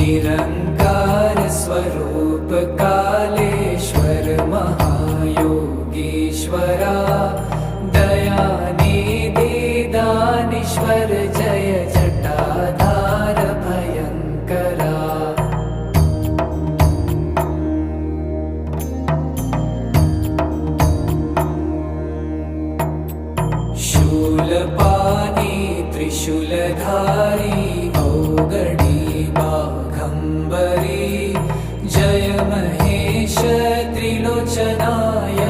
निरंकार स्वरूप कालेश्वर महायोगीश्वरा दयानिधि दानीश्वर जय जटाधार भयंकरा। शूलपाणी त्रिशूलधारी औगणी बाघंबरी जय महेश त्रिलोचनाय